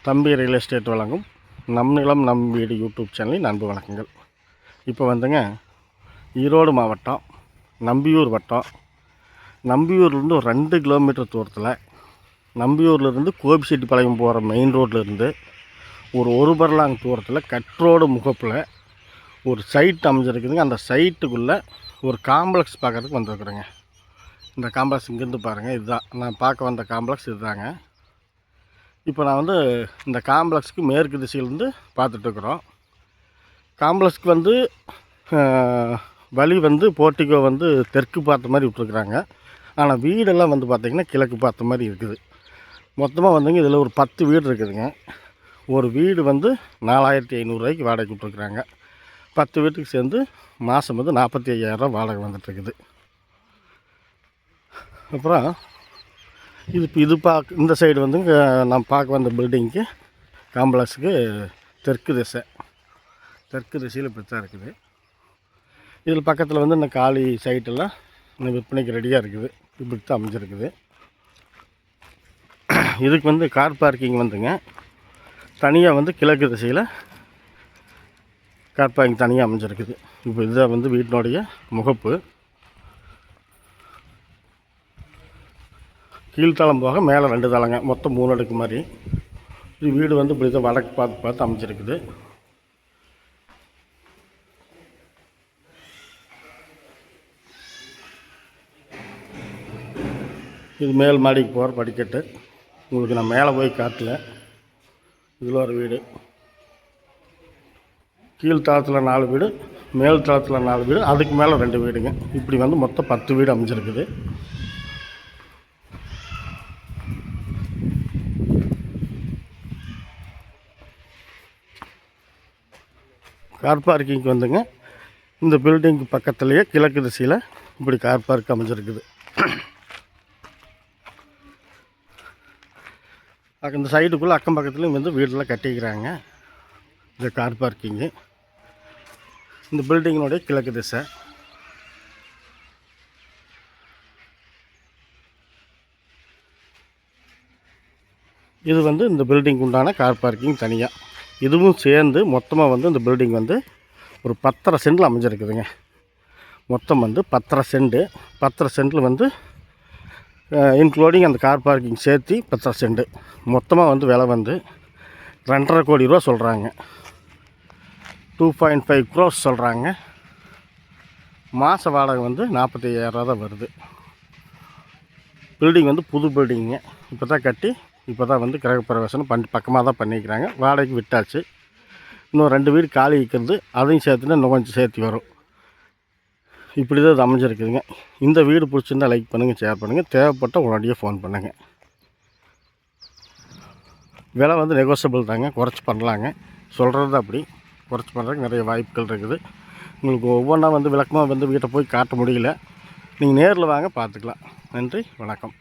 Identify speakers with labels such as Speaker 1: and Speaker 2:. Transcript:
Speaker 1: தம்பி real estate வழங்கும் நம் நிலம் நம் வீடு யூடியூப் சேனலின் அன்பு வணக்கங்கள். இப்போ வந்துங்க ஈரோடு மாவட்டம் நம்பியூர் வட்டம், நம்பியூர்லேருந்து ஒரு 2 கிலோமீட்டர் தூரத்தில், நம்பியூர்லேருந்து கோபிச்செட்டிப்பாளையம் போகிற மெயின் ரோட்லேருந்து ஒரு பர்லாங் தூரத்தில் கட்ரோடு முகப்பில் ஒரு சைட் அமைஞ்சிருக்குதுங்க. அந்த சைட்டுக்குள்ளே ஒரு காம்ப்ளெக்ஸ் பார்க்குறதுக்கு வந்துருக்குறேங்க. இந்த காம்ப்ளெக்ஸ் இங்கேருந்து பாருங்கள், இதுதான் நான் பார்க்க வந்த காம்ப்ளெக்ஸ். இதுதாங்க. இப்போ நான் வந்து இந்த காம்ப்ளெக்ஸுக்கு மேற்கு திசையிலேருந்து பார்த்துட்ருக்குறோம். காம்ப்ளெக்ஸுக்கு வந்து வழி வந்து போர்ட்டிகோ வந்து தெற்கு பார்த்த மாதிரி விட்டுருக்குறாங்க. ஆனால் வீடெல்லாம் வந்து பார்த்திங்கன்னா கிழக்கு பார்த்த மாதிரி இருக்குது. மொத்தமாக வந்துங்க இதில் ஒரு 10 வீடு இருக்குதுங்க. ஒரு வீடு வந்து 4500 ரூபாய்க்கு வாடகை விட்ருக்குறாங்க. 10 வீட்டுக்கு சேர்ந்து மாதம் வந்து 45,000 ரூபா வாடகை வந்துட்டுருக்குது. அப்புறம் இது இந்த சைடு வந்து நான் பார்க்க வந்த பில்டிங்க்கு காம்ப்ளெக்ஸுக்கு தெற்கு திசையில் இப்படி தான் இருக்குது. இதில் பக்கத்தில் வந்து இந்த காலி சைட்டெல்லாம் இன்னும் விற்பனைக்கு ரெடியாக இருக்குது. இப்படி தான் அமைஞ்சிருக்குது. இதுக்கு வந்து கார் பார்க்கிங் வந்துங்க தனியாக வந்து கிழக்கு திசையில் கார் பார்க்கிங் தனியாக அமைஞ்சிருக்குது. இப்போ இதுதான் வந்து வீட்டினுடைய முகப்பு. கீழ்த்தளம் போக மேலே 2 தளங்க, மொத்தம் 3 அடுக்கு மாதிரி. இது வீடு வந்து இப்படி தான் வடக்கு பார்த்து அமைச்சிருக்குது. இது மேல் மாடிக்கு போகிற படிக்கட்டு. உங்களுக்கு நான் மேலே போய் காட்டல. இதில் ஒரு வீடு, கீழ்த்தளத்தில் 4 வீடு, மேல் தளத்தில் 4 வீடு, அதுக்கு மேலே 2 வீடுங்க. இப்படி வந்து மொத்தம் 10 வீடு அமைஞ்சிருக்குது. கார் பார்க்கிங்க்கு வந்துங்க இந்த பில்டிங்க்கு பக்கத்துலேயே கிழக்கு திசையில் இப்படி கார் பார்க் அமைஞ்சிருக்குது. இந்த சைடுக்குள்ளே அக்கம் பக்கத்துலேயும் வந்து வீடெல்லாம் கட்டிக்கிறாங்க. இந்த கார் பார்க்கிங்கு இந்த பில்டிங்கினுடைய கிழக்கு திசை. இது வந்து இந்த பில்டிங் உண்டான கார் பார்க்கிங் தனியாக. இதுவும் சேர்ந்து மொத்தமாக வந்து இந்த பில்டிங் வந்து ஒரு 10.5 சென்டில் அமைஞ்சிருக்குதுங்க. மொத்தம் வந்து 10.5 சென்ட். 10.5 சென்டில் வந்து இன்க்ளூடிங் அந்த கார் பார்க்கிங் சேர்த்து 10.5 சென்ட். மொத்தமாக வந்து விலை வந்து 2.5 கோடி ரூபா சொல்கிறாங்க. 2.5 crores சொல்கிறாங்க. மாத வாடகை வந்து 45,000 ரூபா தான் வருது. பில்டிங் வந்து புது பில்டிங்க. இப்போ தான் கட்டி இப்போ தான் வந்து கிரகப்பிரவேசம் பக்கமாக தான் பண்ணிக்கிறாங்க. வாடகைக்கு விட்டாச்சு. இன்னும் 2 வீடு காலி இருக்கிறது, அதையும் சேர்த்துனா இன்னும் கொஞ்சம் சேர்த்து வரும். இப்படி தான் இது அமைஞ்சிருக்குதுங்க. இந்த வீடு பிடிச்சிருந்தால் லைக் பண்ணுங்கள், ஷேர் பண்ணுங்கள். தேவைப்பட்டால் உடனடியாக ஃபோன் பண்ணுங்கள். விலை வந்து நெகோசியபிள் தாங்க, குறைச்சி பண்ணலாங்க. சொல்கிறது அப்படி குறைச்சி பண்ணுறதுக்கு நிறைய வாய்ப்புகள் இருக்குது. உங்களுக்கு ஒவ்வொன்றா வந்து விளக்கமாக வந்து வீட்டை போய் காட்ட முடியல. நீங்கள் நேரில் வாங்க, பார்த்துக்கலாம். நன்றி, வணக்கம்.